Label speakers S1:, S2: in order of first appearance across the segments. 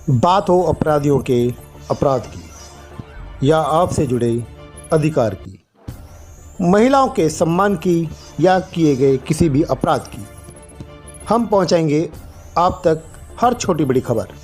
S1: बात हो अपराधियों के अपराध की या आपसे जुड़े अधिकार की, महिलाओं के सम्मान की या किए गए किसी भी अपराध की, हम पहुंचाएंगे आप तक हर छोटी बड़ी खबर।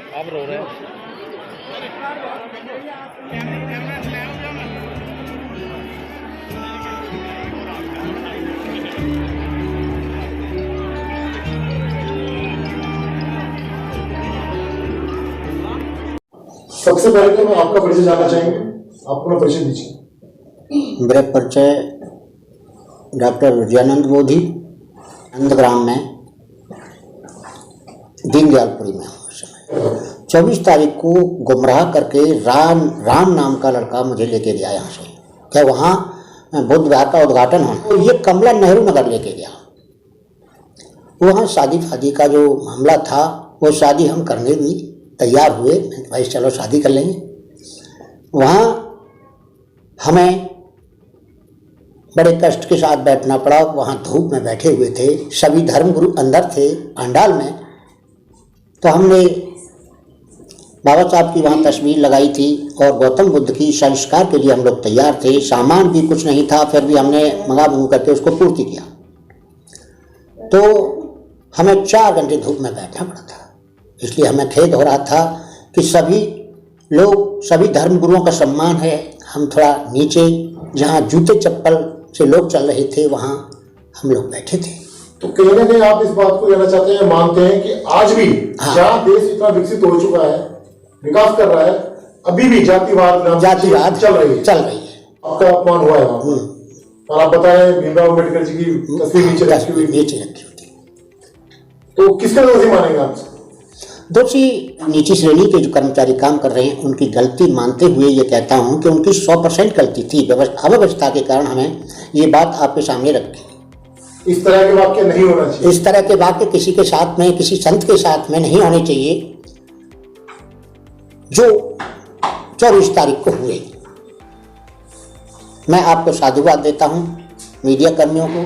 S2: आप रो रहे हैं।
S3: सबसे पहले तो मैं आपका परिचय जानना चाहेंगे, आप अपना परिचय दीजिए।
S4: मेरा परिचय डॉक्टर विजयानंद बोधी, नंदग्राम में, दीनदयालपुरी में। 24 तारीख को गुमराह करके राम नाम का लड़का मुझे लेके गया यहाँ से, क्या वहाँ बुद्ध विहार का उद्घाटन होना, तो ये कमला नेहरू नगर लेके गया। वहाँ शादी का जो मामला था, वो शादी हम करने भी तैयार हुए, भाई चलो शादी कर लेंगे। वहाँ हमें बड़े कष्ट के साथ बैठना पड़ा, वहाँ धूप में बैठे हुए थे, सभी धर्मगुरु अंदर थे अंडाल में। तो हमने बाबा साहब की वहाँ तस्वीर लगाई थी और गौतम बुद्ध की संस्कार के लिए हम लोग तैयार थे। सामान भी कुछ नहीं था, फिर भी हमने मंगा मंगू करके उसको पूर्ति किया। तो हमें 4 घंटे धूप में बैठना पड़ा था, इसलिए हमें खेद हो रहा था कि सभी लोग, सभी धर्मगुरुओं का सम्मान है, हम थोड़ा नीचे जहाँ जूते चप्पल से लोग चल रहे थे वहाँ हम लोग बैठे थे।
S3: तो कहीं ना कहीं आप इस बात को कहना चाहते हैं, मानते हैं कि आज भी जहाँ देश इतना विकसित हो चुका है, विकास कर रहा है, अभी भी जातिवाद चल रही है। आपका अपमान हुआ है और आप बताएं भीमराव अम्बेडकर जी की तस्वीर नीचे रखी हुई, तो किसका दोषी मानेंगे आप?
S4: दोषी नीची श्रेणी के जो कर्मचारी काम कर रहे हैं उनकी गलती मानते हुए ये कहता हूँ कि उनकी 100% गलती थी। अव्यवस्था के कारण हमें ये बात आपके सामने रखी।
S3: इस तरह के वाक्य नहीं होना चाहिए।
S4: इस तरह के वाक्य किसी के साथ में, किसी संत के साथ में नहीं होने चाहिए जो 24 तारीख को हुए। मैं आपको साधुवाद देता हूं, मीडिया कर्मियों को,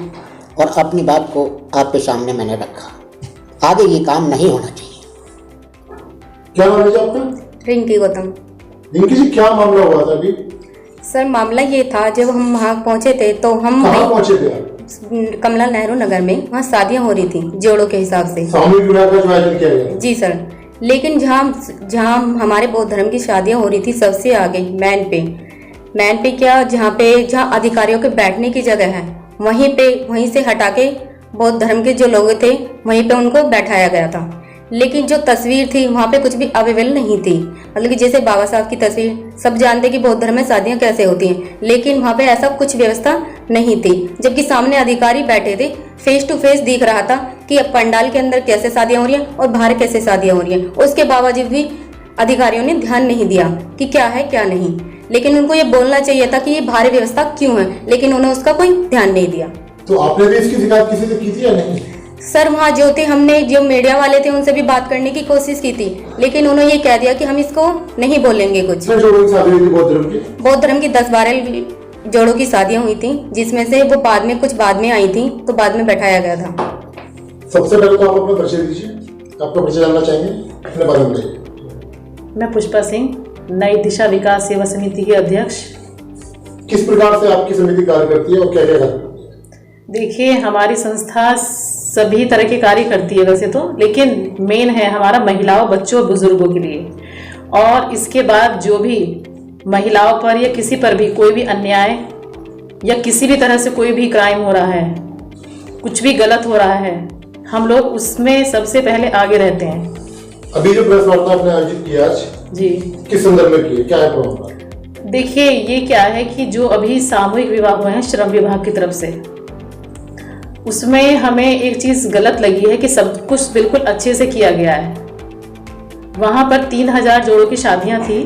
S4: और अपनी बात को आपके सामने मैंने रखा। आगे ये काम नहीं होना चाहिए।
S3: क्या नाम है आपका?
S5: रिंकी गौतम।
S3: रिंकी जी, क्या मामला हुआ था अभी?
S5: सर मामला ये था, जब हम वहाँ पहुँचे थे तो हम
S3: कहाँ पहुँचे थे आप?
S5: कमला नेहरू नगर में, वहाँ शादियाँ हो रही थी जोड़ों के हिसाब से,
S3: सामूहिक विवाह का जो आयोजन किया गया।
S5: जी सर। लेकिन जहाँ हमारे बौद्ध धर्म की शादियाँ हो रही थी, सबसे आगे मैन पे क्या, जहाँ अधिकारियों के बैठने की जगह है, वहीं से हटा के बौद्ध धर्म के जो लोग थे वहीं पे उनको बैठाया गया था। लेकिन जो तस्वीर थी वहाँ पे कुछ भी अवेलेबल नहीं थी। मतलब कि जैसे बाबा साहब की तस्वीर, सब जानते कि बौद्ध धर्म में शादियाँ कैसे होती हैं, लेकिन वहाँ पे ऐसा कुछ व्यवस्था नहीं थी। जबकि सामने अधिकारी बैठे थे, फेस टू फेस दिख रहा था कि अब पंडाल के अंदर कैसे शादियाँ हो रही हैं और बाहर कैसे शादियाँ हो रही हैं। उसके बावजूद भी अधिकारियों ने ध्यान नहीं दिया कि क्या है क्या नहीं। लेकिन उनको ये बोलना चाहिए था कि ये भारी व्यवस्था क्यों है, लेकिन उन्होंने उसका कोई ध्यान नहीं दिया।
S3: तो आपने भी इसकी शिकायत किसी से की थी या नहीं?
S5: सर वहाँ जो थे, हमने जो मीडिया वाले थे उनसे भी बात करने की कोशिश की थी, लेकिन उन्होंने ये कह दिया कि हम इसको नहीं बोलेंगे कुछ। बौद्ध धर्म की 10-12 जोड़ों की शादियाँ हुई थी, जिसमें से वो बाद में आई थी, तो बाद में बैठाया गया था।
S3: सबसे पहले तो आप अपना परिचय दीजिए, आपका परिचय जानना चाहेंगे, अपने बारे में बताइए।
S6: मैं पुष्पा सिंह, नई दिशा विकास सेवा समिति के अध्यक्ष।
S3: किस प्रकार से आपकी समिति कार्य करती है और क्या क्या करती है?
S6: देखिए, हमारी संस्था सभी तरह के कार्य करती है वैसे तो, लेकिन मेन है हमारा महिलाओं, बच्चों और बुजुर्गों के लिए। और इसके बाद जो भी महिलाओं पर या किसी पर भी कोई भी अन्याय या किसी भी तरह से कोई भी क्राइम हो रहा है, कुछ भी गलत हो रहा है, हम लोग उसमें सबसे पहले आगे रहते हैं।
S3: अभी जो प्रेस वार्ता आपने आयोजित किया आज,
S6: जी,
S3: किस संदर्भ में की, क्या है प्रॉब्लम?
S6: देखिए, ये क्या है कि जो अभी सामूहिक विवाह हुए हैं श्रम विभाग की तरफ से, उसमें हमें एक चीज गलत लगी है कि सब कुछ बिल्कुल अच्छे से किया गया है। वहां पर 3000 जोड़ों की शादियां थी,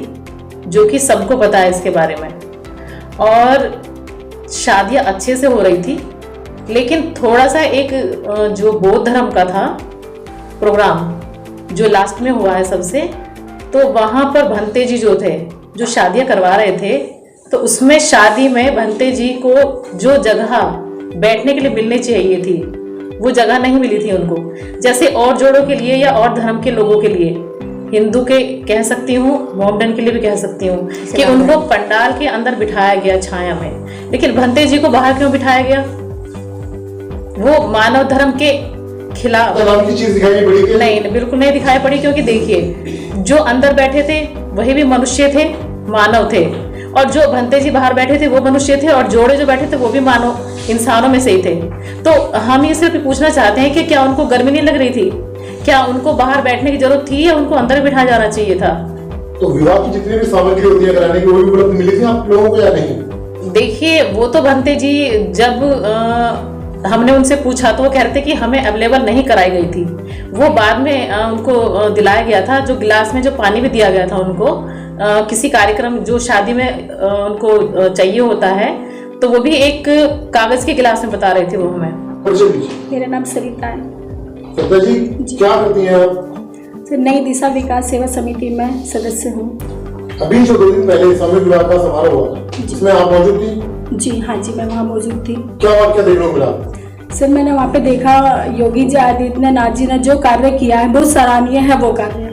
S6: जो कि सबको पता है इसके बारे में, और शादियां अच्छे से हो रही थी। लेकिन थोड़ा सा एक जो बौद्ध धर्म का था प्रोग्राम जो लास्ट में हुआ है सबसे, तो वहां पर भंते जी जो थे, जो शादियां करवा रहे थे, तो उसमें शादी में भंते जी को जो जगह बैठने के लिए मिलनी चाहिए थी वो जगह नहीं मिली थी उनको। जैसे और जोड़ों के लिए या और धर्म के लोगों के लिए, हिंदू के कह सकती हूँ, मोमडन के लिए भी कह सकती हूँ, कि उनको पंडाल के अंदर बिठाया गया छाया में, लेकिन भंते जी को बाहर क्यों बिठाया गया? वो मानव धर्म के खिलाफ
S3: की चीज दिखाई पड़ी?
S6: नहीं, बिल्कुल नहीं दिखाई पड़ी, क्योंकि देखिए जो अंदर बैठे थे वही भी मनुष्य थे, मानव थे, और जो भंते जी बाहर बैठे थे वो मनुष्य थे, और जोड़े जो बैठे थे वो भी मानव इंसानों में से ही थे। तो हम ये सिर्फ पूछना चाहते हैं कि क्या उनको गर्मी नहीं लग रही थी? क्या उनको बाहर बैठने की जरूरत थी या उनको अंदर बिठाया जाना चाहिए था?
S3: तो विवाह की जितनी भी सामग्री होती है कराने की, वो भी उपलब्ध मिली थी आप लोगों को या नहीं?
S6: देखिए वो तो भंते जी जब हमने उनसे पूछा तो वो कह रहे थे कि हमें अवेलेबल नहीं कराई गई थी। वो बाद में उनको दिलाया गया था, जो गिलास में जो पानी भी दिया गया था उनको, किसी कार्यक्रम जो शादी में उनको चाहिए होता है, तो वो भी एक कागज के गिलास में बता रहे थे वो हमें।
S7: मेरा नाम सरिता है।
S3: सरिता जी, क्या करती हैं आप?
S7: सर, नई दिशा विकास सेवा समिति में सदस्य हूँ।
S3: अभी जो 2 दिन पहले सामूहिक विवाह का समारोह हुआ, जिसमें आप मौजूद थी?
S7: जी हाँ जी, मैं वहाँ मौजूद थी।
S3: क्या वाक्य देखने को मिला?
S7: सर, मैंने वहाँ पे देखा योगी जी आदित्यनाथ जी ने जो कार्य किया है बहुत सराहनीय है। वो कार्य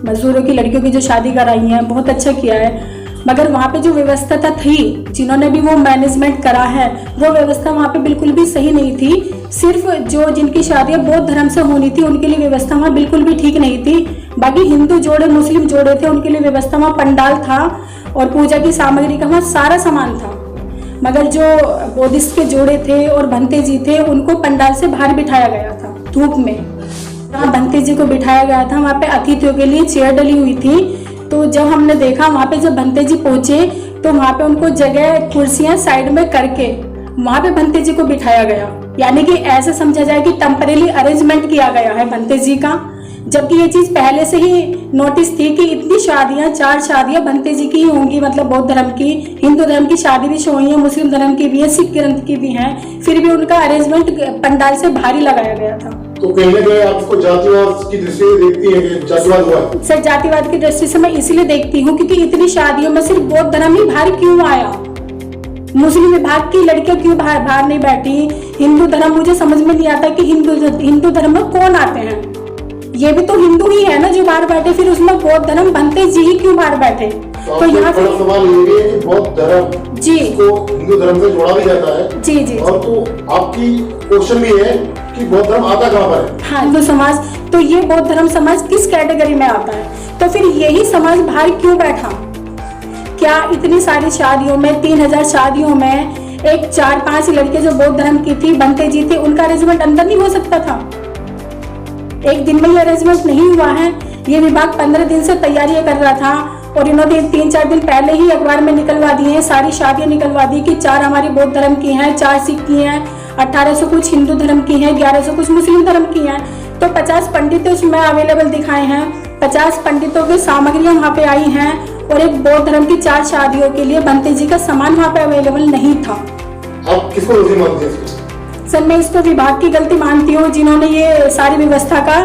S7: मजदूरों की लड़कियों की जो शादी कराई है बहुत अच्छा किया है, मगर वहाँ पे जो व्यवस्था थी, जिन्होंने भी वो मैनेजमेंट करा है, वो व्यवस्था वहाँ पे बिल्कुल भी सही नहीं थी। सिर्फ जो जिनकी शादियाँ बौद्ध धर्म से होनी थी उनके लिए व्यवस्था वहाँ बिल्कुल भी ठीक नहीं थी। बाकी हिंदू जोड़े, मुस्लिम जोड़े थे, उनके लिए व्यवस्था वहाँ पंडाल था और पूजा की सामग्री का वहाँ सारा सामान था। मगर जो बौद्धिस्ट के जोड़े थे और भंते जी थे, उनको पंडाल से बाहर बिठाया गया था धूप में। वहाँ भंते जी को बिठाया गया था, वहाँ पे अतिथियों के लिए चेयर डली हुई थी। तो जब हमने देखा वहाँ पे जब भंते जी पहुंचे तो वहाँ पे उनको जगह कुर्सियां साइड में करके वहाँ पे भंते जी को बिठाया गया, यानी कि ऐसा समझा जाए कि टेम्परेरी अरेंजमेंट किया गया है भंते जी का। जबकि ये चीज पहले से ही नोटिस थी कि इतनी शादियां, 4 शादियां भंते जी की ही होंगी, मतलब बौद्ध धर्म की, हिंदू धर्म की शादी भी हुई है, मुस्लिम धर्म की भी है, सिख धर्म की भी है, फिर भी उनका अरेंजमेंट पंडाल से भारी लगाया गया था।
S3: तो कहीं ना कहीं आप इसको जातिवाद की दृष्टि से देखती है कि जातिवाद हुआ है?
S7: सर, जातिवाद की दृष्टि से मैं इसलिए देखती हूँ क्योंकि इतनी शादियों में सिर्फ बौद्ध धर्म ही बाहर क्यों आया? मुस्लिम विभाग की लड़कियां क्यों बाहर नहीं बैठी? हिंदू धर्म, मुझे समझ में नहीं आता कि हिंदू धर्म में कौन आते हैं? ये भी तो हिंदू ही है ना जो बाहर बैठे, फिर उसमें बौद्ध धर्म भंते जी ही क्यों बाहर बैठे? तो यहाँ पे
S3: सवाल ये भी है कि बौद्ध धर्म
S7: जी
S3: को हिंदू धर्म से जोड़ा भी जाता है।
S7: जी जी।
S3: और तो आपकी क्वेश्चन भी है कि बौद्ध धर्म आता कहाँ पर है?
S7: हाँ, हिंदू समाज, तो ये बौद्ध धर्म समाज किस कैटेगरी में आता है? तो फिर यही समाज बाहर क्यों बैठा? क्या इतनी सारी शादियों में, 3000 शादियों में, एक 4-5 लड़के जो बौद्ध धर्म की थी, भंते जी थे, उनका अरेंजमेंट अंदर नहीं हो सकता था? एक दिन में ये अरेंजमेंट नहीं हुआ है। ये विभाग 15 दिन से तैयारियां कर रहा था और इन्होंने 3-4 दिन पहले ही अखबार में निकलवा दी है, सारी शादियां निकलवा दी कि 4 हमारी बौद्ध धर्म की हैं, 4 सिख की हैं, 1800 कुछ हिंदू धर्म की हैं, 1100 कुछ मुस्लिम धर्म की हैं। तो 50 पंडित उसमें अवेलेबल दिखाए हैं, 50 पंडितों की सामग्रियां वहाँ पे आई हैं और एक बौद्ध धर्म की 4 शादियों के लिए भंते जी का सामान वहाँ पे अवेलेबल नहीं था।
S3: आप किसको दोषी मानते हैं?
S7: सर, मैं इसको विभाग की गलती मानती हूँ जिन्होंने ये सारी व्यवस्था का